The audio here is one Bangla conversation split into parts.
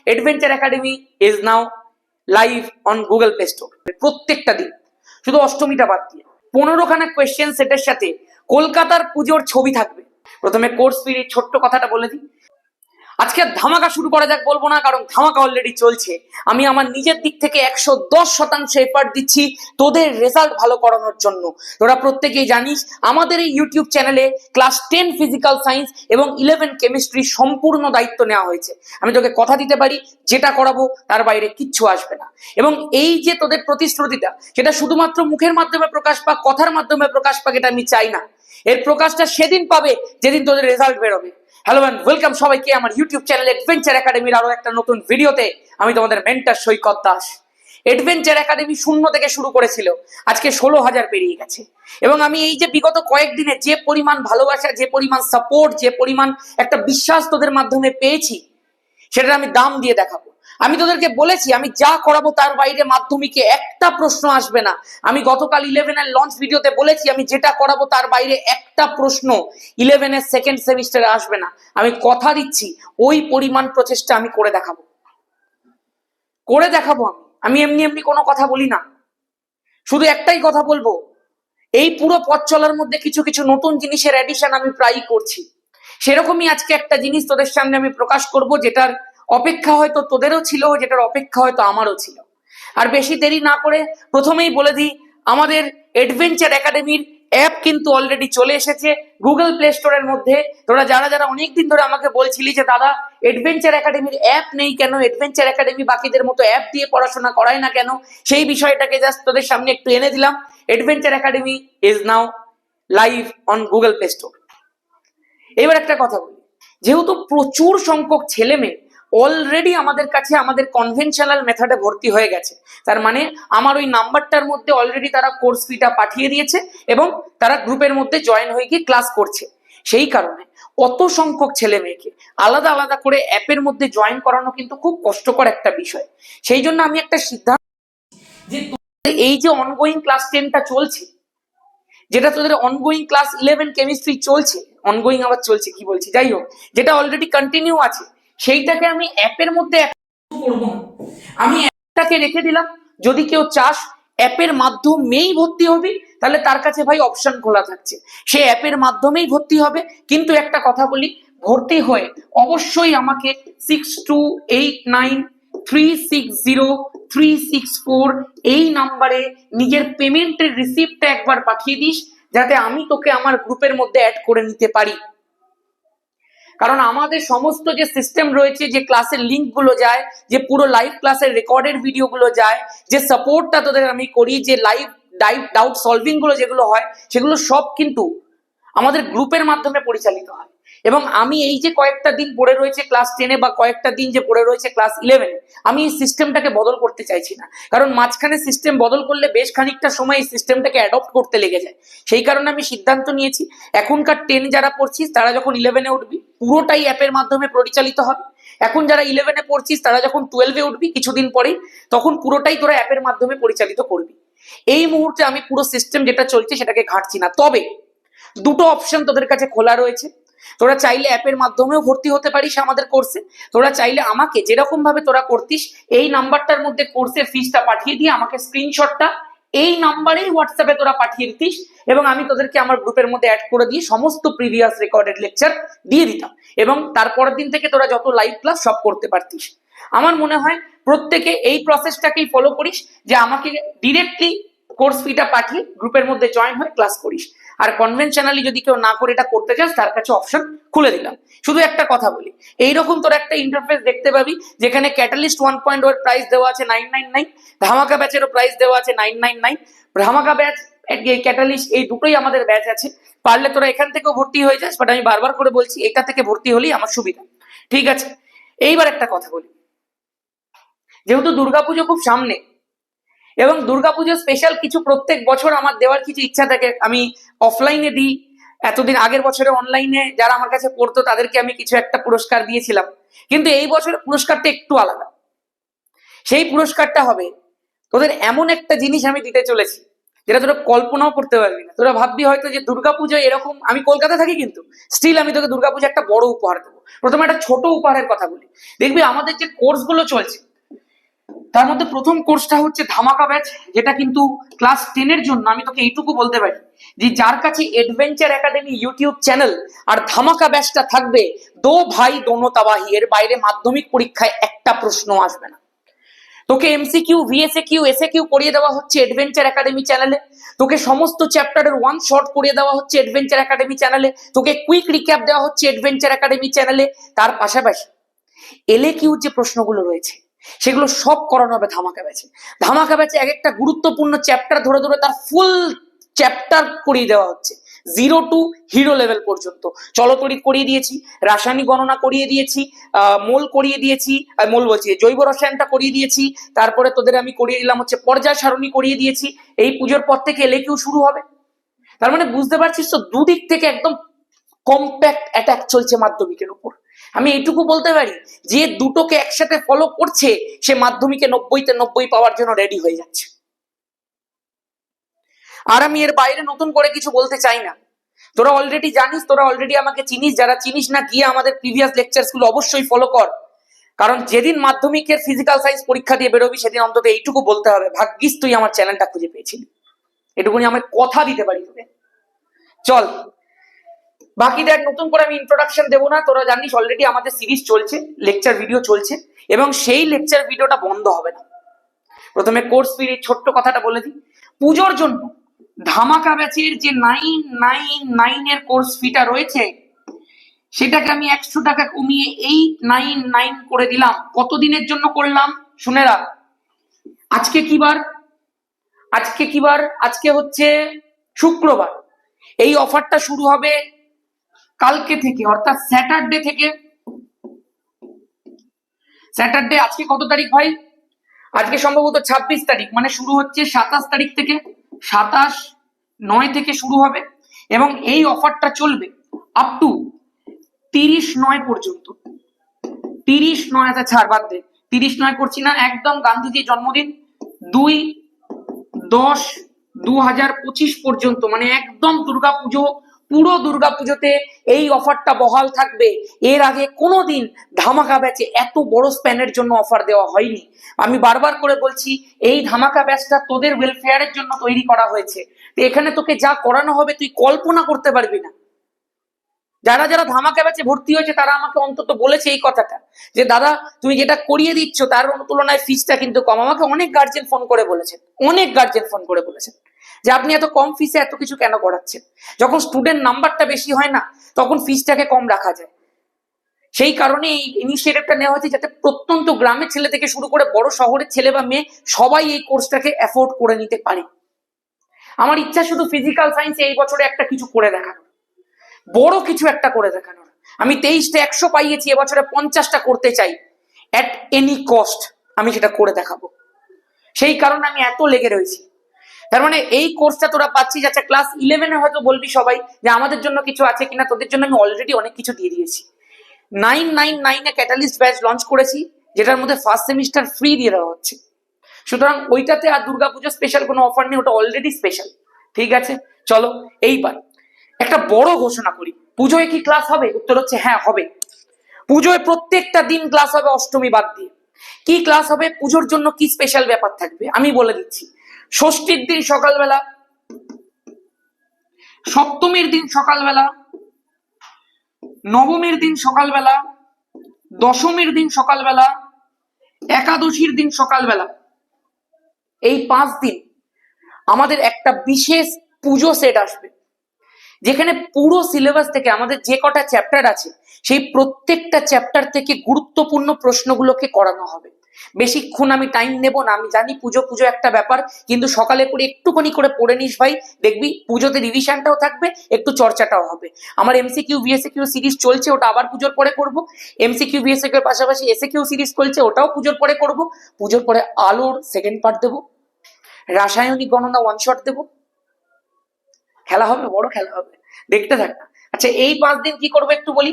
Adventure academy is now live on Google play store. প্রত্যেকটা দিন, শুধু অষ্টমীটা বাদ দিয়ে 15খানা কোয়েশ্চেন সেটের সাথে কলকাতার পুজোর ছবি থাকবে। প্রথমে কোর্স ফির ছোট্ট কথাটা বলে দিই, আজকে ধামাকা শুরু করা যাক বলবো না, কারণ ধামাকা অলরেডি চলছে। আমি আমার নিজের দিক থেকে 110% এফর্ট দিচ্ছি তোদের রেজাল্ট ভালো করানোর জন্য। তোরা প্রত্যেকেই জানিস আমাদের এই ইউটিউব চ্যানেলে ক্লাস 10 ফিজিক্যাল সায়েন্স এবং 11 কেমিস্ট্রি সম্পূর্ণ দায়িত্ব নেওয়া হয়েছে। আমি তোকে কথা দিতে পারি যেটা করাবো তার বাইরে কিচ্ছু আসবে না। এবং এই যে তোদের প্রতিশ্রুতিটা, সেটা শুধুমাত্র মুখের মাধ্যমে প্রকাশ পাক, কথার মাধ্যমে প্রকাশ পাক, এটা আমি চাই না। এর প্রকাশটা সেদিন পাবে যেদিন তোদের রেজাল্ট বেরোবে। হ্যালো এন্ড ওয়েলকাম সবাইকে আমার ইউটিউব চ্যানেল অ্যাডভেঞ্চার একাডেমির আরো একটা নতুন ভিডিওতে। আমি তোমাদের মেন্টর সৈকত দাস। অ্যাডভেঞ্চার একাডেমি 0 থেকে শুরু করেছিল, আজকে 16,000 পেরিয়ে গেছে। এবং আমি এই যে বিগত কয়েকদিনে যে পরিমাণ ভালোবাসা, যে পরিমাণ সাপোর্ট, যে পরিমাণ একটা বিশ্বাস তোদের মাধ্যমে পেয়েছি, সেটা আমি দাম দিয়ে দেখাবো। আমি তোদেরকে বলেছি আমি যা করাবো তার বাইরে মাধ্যমিকে একটা প্রশ্ন আসবে না। আমি গতকাল 11 এর লঞ্চ ভিডিওতে বলেছি আমি যেটা করাবো তার বাইরে একটা প্রশ্ন 11 এর সেকেন্ড সেমিস্টারে আসবে না। আমি কথা দিচ্ছি ওই পরিমাণ প্রচেষ্টা আমি করে দেখাবো। আমি এমনি এমনি কোনো কথা বলি না। শুধু একটাই কথা বলবো, এই পুরো পথ চলার মধ্যে কিছু কিছু নতুন জিনিসের অ্যাডিশন আমি প্রায়ই করছি। সেরকমই আজকে একটা জিনিস তোদের সামনে আমি প্রকাশ করব, যেটার অপেক্ষা হয়তো তোদেরও ছিল, যেটার অপেক্ষা হয়তো আমারও ছিল। আর বেশি দেরি না করে প্রথমেই বলে দিই, আমাদের অ্যাডভেঞ্চার একাডেমির অ্যাপ কিন্তু অলরেডি চলে এসেছে গুগল প্লে স্টোরের মধ্যে। তোরা যারা অনেকদিন ধরে আমাকে বলছিলি যে দাদা অ্যাডভেঞ্চার একাডেমির অ্যাপ নেই কেন, অ্যাডভেঞ্চার একাডেমি বাকিদের মতো অ্যাপ দিয়ে পড়াশোনা করায় না কেন, সেই বিষয়টাকে জাস্ট তোদের সামনে একটু এনে দিলাম। Adventure academy is now live on Google play store. এবার একটা কথা বলি, যেহেতু প্রচুর সংখ্যক ছেলে মেয়ে অলরেডি আমাদের কাছে আমাদের কনভেনশনাল মেথডে ভর্তি হয়ে গেছে, তার মানে আমার ওই নাম্বারটার মধ্যে অলরেডি তারা কোর্স ফিটা পাঠিয়ে দিয়েছে এবং তারা গ্রুপের মধ্যে জয়েন হয়ে গিয়ে ক্লাস করছে। সেই কারণে অত সংখ্যক ছেলে মেয়েকে আলাদা আলাদা করে অ্যাপের মধ্যে জয়েন করানো কিন্তু খুব কষ্টকর একটা বিষয়। সেই জন্য আমি একটা সিদ্ধান্ত, যে এই যে অনগোয়িং ক্লাস 10টা চলছে, যেটা তোদের অনগোয়িং ক্লাস 11 কেমিস্ট্রি চলছে, অনগোয়িং আবার চলছে কি বলছি, যাই হোক, যেটা অলরেডি কন্টিনিউ আছে, সেইটাকে আমি অ্যাপের মধ্যে করব না। আমি অ্যাপটাকে রেখে দিলাম, যদি কেউ চাস অ্যাপের মাধ্যমেই ভর্তি হবি তাহলে তার কাছে ভাই অপশন খোলা থাকছে, সে অ্যাপের মাধ্যমেই ভর্তি হবে। কিন্তু একটা কথা বলি, ভর্তি হয়ে অবশ্যই আমাকে 6289360364 এই নাম্বারে নিজের পেমেন্টের রিসিপ্টটা একবার পাঠিয়ে দিস, যাতে আমি তোকে আমার গ্রুপের মধ্যে অ্যাড করে নিতে পারি। কারণ আমাদের সমস্ত যে সিস্টেম রয়েছে, যে ক্লাসের লিঙ্ক গুলো যায়, যে পুরো লাইভ ক্লাসের রেকর্ডেড ভিডিও গুলো যায়, যে সাপোর্টটা তোদের আমি করি, যে লাইভ ডাউট সলভিং গুলো যেগুলো হয়, সেগুলো সব কিন্তু আমাদের গ্রুপের মাধ্যমে পরিচালিত হয়। এবং আমি এই যে কয়েকটা দিন পড়ে রয়েছে ক্লাস 10-এ বা কয়েকটা দিন যে পড়ে রয়েছে ক্লাস 11-এ, আমি এই সিস্টেমটাকে বদল করতে চাইছি না। কারণ মাঝখানে সিস্টেম বদল করলে বেশ খানিকটা সময় এই সিস্টেমটাকে অ্যাডপ্ট করতে লেগে যায়। সেই কারণে আমি সিদ্ধান্ত নিয়েছি এখনকার 10 যারা পড়ছিস তারা যখন 11-এ উঠবি পুরোটাই অ্যাপের মাধ্যমে পরিচালিত হবে। এখন যারা 11-এ পড়ছিস তারা যখন 12-এ উঠবি কিছুদিন পরেই, তখন পুরোটাই তোরা অ্যাপের মাধ্যমে পরিচালিত করবি। এই মুহূর্তে আমি পুরো সিস্টেম যেটা চলছে সেটাকে ঘাঁটছি না। তবে দুটো অপশন তোদের কাছে খোলা রয়েছে। তোরা চাইলে অ্যাপের মাধ্যমেও ভর্তি হতে পারিস আমাদের কোর্সে, তোরা চাইলে আমাকে যেরকম ভাবে তোরা করতিস এই নাম্বারটার মধ্যে কোর্সের ফিসটা পাঠিয়ে দিয়ে আমাকে স্ক্রিনশটটা এই নাম্বারেই হোয়াটসঅ্যাপে তোরা পাঠিয়ে দিতিস এবং আমি তোদেরকে আমার গ্রুপের মধ্যে অ্যাড করে দিয়ে সমস্ত প্রিভিয়াস রেকর্ডেড লেকচার দিয়ে দিতাম এবং তারপরের দিন থেকে তোরা যত লাইভ ক্লাস সব করতে পারতিস। আমার মনে হয় প্রত্যেকে এই প্রসেসটাকেই ফলো করিস, যে আমাকে ডিরেক্টলি কোর্স ফিটা পাঠিয়ে গ্রুপের মধ্যে জয়েন হয়ে ক্লাস করিস। আর কনভেনশনালি যদি কেউ না করে এটা করতে চাস তার কাছে অপশন খুলে দিলাম। শুধু একটা কথা বলি, এইরকম তোর একটা ইন্টারফেস দেখতে পাবি যেখানে ক্যাটালিস্ট 1.0 এর প্রাইস দেওয়া আছে 999, ধামাকা ব্যাচেরও প্রাইস দেওয়া আছে 999। ধামাকা ব্যাচ, ক্যাটালিস্ট, এই দুটোই আমাদের ব্যাচ আছে। পারলে তোরা এখান থেকেও ভর্তি হয়ে যাস, বাট আমি বারবার করে বলছি এটা থেকে ভর্তি হলেই আমার সুবিধা। ঠিক আছে, এইবার একটা কথা বলি, যেহেতু দুর্গাপুজো খুব সামনে এবং দুর্গাপুজো স্পেশাল কিছু প্রত্যেক বছর আমার দেওয়ার কিছু ইচ্ছা থাকে, আমি অফলাইনে দিই, এতদিন আগের বছরে অনলাইনে যারা আমার কাছে পড়তো তাদেরকে আমি কিছু একটা পুরস্কার দিয়েছিলাম, কিন্তু এই বছরের পুরস্কারটা একটু আলাদা। সেই পুরস্কারটা হবে তোদের এমন একটা জিনিস আমি দিতে চলেছি যেটা তোরা কল্পনাও করতে পারবি না। তোরা ভাববি হয়তো যে দুর্গাপুজো এরকম, আমি কলকাতায় থাকি কিন্তু স্টিল আমি তোকে দুর্গাপুজো একটা বড় উপহার দেবো। প্রথমে একটা ছোট উপহারের কথা বলি। দেখবি আমাদের যে কোর্স গুলো চলছে তার মধ্যে প্রথম কোর্সটা হচ্ছে ধামাকা ব্যাচ, যেটা কিন্তু ক্লাস 10 এর জন্য আমি তোকে এইটুকু বলতে পারি যে যার কাছে এডভেঞ্চার একাডেমি ইউটিউব চ্যানেল আর ধামাকা ব্যাচটা থাকবে, দো ভাই দোনো তাবাহি, এর বাইরে মাধ্যমিক পরীক্ষায় একটা প্রশ্ন আসবে না। তোকে এমসিকিউ ভিএসএকিউ এসএকিউ করিয়ে দেওয়া হচ্ছে এডভেঞ্চার একাডেমি চ্যানেলে, তোকে সমস্ত চ্যাপ্টারের ওয়ান শট করিয়ে দেওয়া হচ্ছে এডভেঞ্চার একাডেমি চ্যানেলে, তোকে কুইক রিক্যাপ দেওয়া হচ্ছে এডভেঞ্চার একাডেমি চ্যানেলে। তার পাশাপাশি এলএকিউ যে প্রশ্নগুলো রয়েছে সেগুলো সব করানো হবে ধামাকা ব্যাচে। ধামাকা ব্যাচে এক একটা গুরুত্বপূর্ণ চ্যাপ্টার ধরে ধরে তার ফুল চ্যাপ্টার করিয়ে দেওয়া হচ্ছে, 0 টু হিরো লেভেল পর্যন্ত। চলতড়িৎ করিয়ে দিয়েছি, রাসায়নিক গণনা করিয়ে দিয়েছি, মোল করিয়ে দিয়েছি, মোল বলছি জৈব রসায়নটা করিয়ে দিয়েছি, তারপরে তোদের আমি করিয়ে দিলাম হচ্ছে পর্যায় সারণী করিয়ে দিয়েছি। এই পুজোর পর থেকে এলএকিউ শুরু হবে। তার মানে বুঝতে পারছিস তো, দুদিক থেকে একদম কম্প্যাক্ট অ্যাটাক চলছে মাধ্যমিকের উপর। আমি এইটুকু বলতে পারি, যে দুটোকে একসাথে ফলো করছে সে মাধ্যমিকে 90-তে 90 পাওয়ার জন্য রেডি হয়ে যাচ্ছে। আর আমি এর বাইরে নতুন করে কিছু বলতে চাই না। তোরা অলরেডি জানিস, তোরা অলরেডি আমাকে চিনিস, যারা চিনিস না গিয়ে আমাদের প্রিভিয়াস লেকচারস গুলো অবশ্যই ফলো কর। কারণ যেদিন মাধ্যমিকের ফিজিক্যাল সায়েন্স পরীক্ষা দিয়ে বেরোবি সেদিন অন্তত এইটুকু বলতে হবে, ভাগ্যিস তুই আমার চ্যানেলটা খুঁজে পেয়েছিলি। এটুকুনি আমি কথা দিতে পারি তোকে। চল বাকি দেখ, নতুন করে আমি ইন্ট্রোডাকশন দেবো না। তোরা জানিস অলরেডি আমাদের সিরিজ চলছে, লেকচার ভিডিও চলছে, এবং সেই লেকচার ভিডিওটা বন্ধ হবে না। প্রথমে কোর্স ফির ছোট্ট কথাটা বলে দিই, পুজোর জন্য ধামাকা ব্যাচের যে 999 এর কোর্স ফিটা রয়েছে সেটাকে আমি 100 টাকা কমিয়ে 899 করে দিলাম। কতদিনের জন্য করলাম শুনে রাখ। আজকে কি বার? আজকে হচ্ছে শুক্রবার। এই অফারটা শুরু হবে কালকে থেকে, অর্থাৎ স্যাটারডে থেকে। স্যাটারডে আজকে কত তারিখ ভাই? আজকে সম্ভবত 26 তারিখ, মানে শুরু হচ্ছে 27 তারিখ থেকে। 27/9 থেকে শুরু হবে এবং এই অফারটা চলবে আপ টু 30/9 পর্যন্ত। 30/9, আচ্ছা ছাড় বাদ দে, 30/9 করছি না, একদম গান্ধীজির জন্মদিন 2/10/2025 পর্যন্ত, মানে একদম দুর্গাপুজো, পুরো দুর্গাপুজোতে এই অফারটা বহাল থাকবে। এর আগে কোনোদিন ধামাকা ব্যাচে এত বড় স্প্যানের জন্য অফার দেওয়া হয়নি। আমি বারবার করে বলছি, এই ধামাকা ব্যাচটা তোদের ওয়েলফেয়ারের জন্য তৈরি করা হয়েছে। তো এখানে তোকে যা করানো হবে তুই কল্পনা করতে পারবি না। যারা যারা ধামাকা ব্যাচে ভর্তি হয়েছে তারা আমাকে অন্তত বলেছে এই কথাটা, যে দাদা তুমি যেটা করিয়ে দিচ্ছ তার তুলনায় ফিসটা কিন্তু কম। আমাকে অনেক গার্জেন ফোন করে বলেছেন, যে আপনি এত কম ফিসে এত কিছু কেন করাচ্ছেন। যখন স্টুডেন্ট নাম্বারটা বেশি হয় না তখন ফিসটাকে কম রাখা যায়। সেই কারণে এই ইনিশিয়েটিভটা নেওয়া হয়েছে, যাতে প্রত্যন্ত গ্রামের ছেলে থেকে শুরু করে বড় শহরের ছেলে বা মেয়ে সবাই এই কোর্সটাকে অ্যাফোর্ড করে নিতে পারে। আমার ইচ্ছা শুধু ফিজিক্যাল সায়েন্সে এই বছরে একটা কিছু করে দেখানো, বড় কিছু একটা করে দেখানোর। আমি 23টা 100 পাইয়েছি, এবছরে 50টা করতে চাই। অ্যাট এনি কস্ট আমি সেটা করে দেখাবো। সেই কারণে আমি এত লেগে রয়েছি। তার মানে এই কোর্সটা তোরা পাচ্ছিস। আচ্ছা ক্লাস 11-এ হয়তো বলবি সবাই যে আমাদের জন্য কিছু আছে কিনা। তোদের জন্য আমি অলরেডি অনেক কিছু দিয়ে দিয়েছি। 999-এ ক্যাটালিস্ট ব্যাচ লঞ্চ করেছি, যেটার মধ্যে ফার্স্ট সেমিস্টার ফ্রি দিয়ে দেওয়া হচ্ছে। সুতরাং ওইটাতে আর দুর্গাপুজো স্পেশাল কোনো অফার নেই, ওটা অলরেডি স্পেশাল। ঠিক আছে, চলো এইবার একটা বড় ঘোষণা করি। পুজোয় কি ক্লাস হবে? উত্তর হচ্ছে হ্যাঁ হবে। পুজোয় প্রত্যেকটা দিন ক্লাস হবে, অষ্টমী বাদ দিয়ে। কি ক্লাস হবে? পুজোর জন্য কি স্পেশাল ব্যাপার থাকবে আমি বলে দিচ্ছি। ষষ্ঠীর দিন সকালবেলা, সপ্তমীর দিন সকালবেলা, নবমীর দিন সকালবেলা, দশমীর দিন সকালবেলা, একাদশীর দিন সকালবেলা, এই 5 দিন আমাদের একটা বিশেষ পুজো সেট আসবে, যেখানে পুরো সিলেবাস থেকে আমাদের যে কটা চ্যাপ্টার আছে সেই প্রত্যেকটা চ্যাপ্টার থেকে গুরুত্বপূর্ণ প্রশ্নগুলোকে করানো হবে। বেশিক্ষণ আমি টাইম নেব না। আমি জানি পুজো একটা ব্যাপার, কিন্তু সকালে করে একটুখানি করে পড়ে নিস ভাই, দেখবি পুজোতে রিভিশনটাও থাকবে, একটু চর্চাটাও হবে। আমার এমসিকিউ ভিএসকিউ সিরিজ চলছে, ওটা আবার পুজোর পরে করব। এমসিকিউ ভিএসকিউ এর পাশাপাশি এসএকিউ সিরিজ চলছে, ওটাও পুজোর পরে করব। পুজোর পরে আলোর সেকেন্ড পার্ট দেবো, রাসায়নিক গণনা ওয়ান শট দেবো। খেলা হবে, বড় খেলা হবে, দেখতে থাক। আচ্ছা এই 5 দিন কি করবো একটু বলি।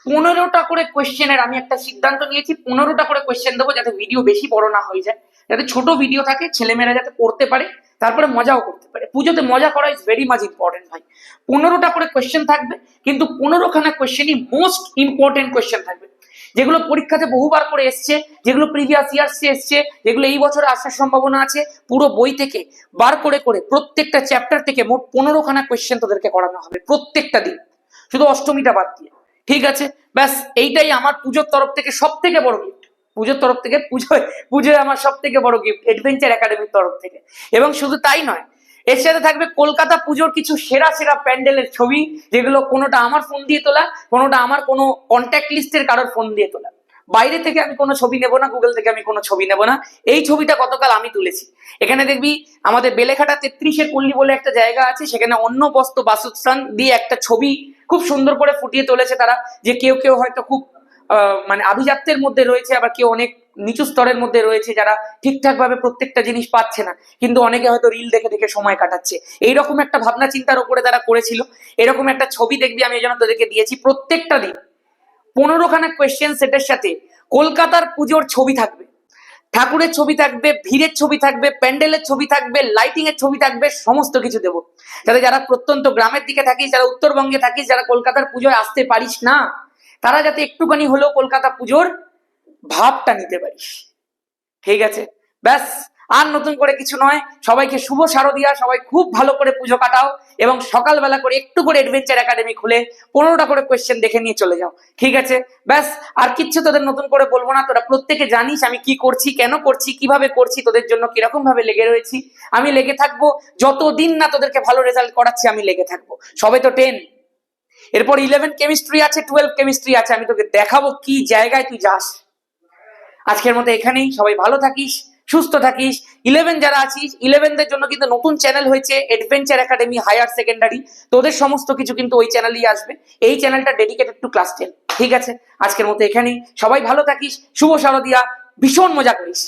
15টা করে কোয়েশ্চেনের আমি একটা সিদ্ধান্ত নিয়েছি, 15টা করে কোয়েশ্চেন দেবো, যাতে ভিডিও বেশি বড় না হয়ে যায়। যাতে ছোট ভিডিও থাকে, ছেলেমেয়েরা যাতে পড়তে পারে, তারপরে মজাও করতে পারে। পুজোতে মজা করা ইজ ভেরি মাচ ইম্পর্টেন্ট ভাই। 15টা করে কোয়েশ্চেন থাকবে, কিন্তু 15খানা কোয়েশ্চেনই মোস্ট ইম্পর্টেন্ট কোয়েশ্চেন থাকবে, যেগুলো পরীক্ষাতে বহুবার করে এসছে, যেগুলো প্রিভিয়াস ইয়ার্সে এসছে, যেগুলো এই বছরে আসার সম্ভাবনা আছে। পুরো বই থেকে বার করে করে প্রত্যেকটা চ্যাপ্টার থেকে মোট 15খানা কোয়েশ্চেন তোদেরকে করানো হবে প্রত্যেকটা দিন, শুধু অষ্টমীটা বাদ দিয়ে। ঠিক আছে, ব্যাস এইটাই আমার পুজোর তরফ থেকে সব থেকে বড় গিফট। পুজোর তরফ থেকে পুজোয় আমার সব থেকে বড় গিফট অ্যাডভেঞ্চার একাডেমির তরফ থেকে। এবং শুধু তাই নয়, এর সাথে থাকবে কলকাতা পুজোর কিছু সেরা সেরা প্যান্ডেলের ছবি, যেগুলো কোনোটা আমার ফোন দিয়ে তোলা, কোনোটা আমার কোনো কন্ট্যাক্ট লিস্টের কারোর ফোন দিয়ে তোলা। বাইরে থেকে আমি কোনো ছবি নেব না, গুগল থেকে আমি কোনো ছবি নেব না। এই ছবিটা গতকাল আমি তুলেছি। এখানে দেখবি আমাদের বেলেঘাটা 33-এর পল্লী বলে একটা জায়গা আছে, সেখানে অন্ন বস্ত্র বাসস্থান দিয়ে একটা ছবি খুব সুন্দর করে ফুটিয়ে তুলেছে তারা। যে কেউ কেউ হয়তো খুব মানে আভিজাত্যের মধ্যে রয়েছে, আবার কেউ অনেক নিচু স্তরের মধ্যে রয়েছে, যারা ঠিকঠাক ভাবে প্রত্যেকটা জিনিস পাচ্ছে না, কিন্তু অনেকে হয়তো রিল দেখে দেখে সময় কাটাচ্ছে। এইরকম একটা ভাবনা চিন্তার উপরে তারা করেছিল। এরকম একটা ছবি দেখবি, আমি এই জন্য তোদেরকে দিয়েছি। প্রত্যেকটা দিন 15খানা কোয়েশ্চেন সেটের সাথে কলকাতার পুজোর ছবি থাকবে, ঠাকুরের ছবি থাকবে, ভিড়ের ছবি থাকবে, প্যান্ডেলের ছবি থাকবে, লাইটিং এর ছবি থাকবে, সমস্ত কিছু দেবো। যাতে যারা প্রত্যন্ত গ্রামের দিকে থাকিস, যারা উত্তরবঙ্গে থাকিস, যারা কলকাতার পুজোয় আসতে পারিস না, তারা যাতে একটুখানি হলেও কলকাতা পুজোর ভাবটা নিতে পারিস। ঠিক আছে, ব্যাস, আর নতুন করে কিছু নয়। সবাইকে শুভ শারদিয়া, সবাই খুব ভালো করে পুজো কাটাও, এবং সকালবেলা করে একটু করে অ্যাডভেঞ্চার একাডেমি খুলে 15টা করে কোয়েশ্চেন দেখে নিয়ে চলে যাও। ঠিক আছে, ব্যাস, আর কিচ্ছু তোদের নতুন করে বলবো না। তোরা প্রত্যেকে জানিস আমি কি করছি, কেন করছি, কিভাবে করছি, তোদের জন্য কিরকম ভাবে লেগে রয়েছি। আমি লেগে থাকবো যতদিন না তোদেরকে ভালো রেজাল্ট করাচ্ছি, আমি লেগে থাকবো। সবে তো 10, এরপর 11 কেমিস্ট্রি আছে, 12 কেমিস্ট্রি আছে। আমি তোকে দেখাবো কি জায়গায় তুই যাস। আজকের মতো এখানেই, সবাই ভালো থাকিস, সুস্থ থাকিস। 11 যারা আছিস, 11দের জন্য কিন্তু নতুন চ্যানেল হয়েছে, অ্যাডভেঞ্চার একাডেমি হায়ার সেকেন্ডারি। তোদের সমস্ত কিছু কিন্তু ওই চ্যানেলেই আসবে। এই চ্যানেলটা ডেডিকেটেড টু ক্লাস 10। ঠিক আছে, আজকের মতো এখানেই, সবাই ভালো থাকিস, শুভ শারদিয়া, ভীষণ মজা করিস।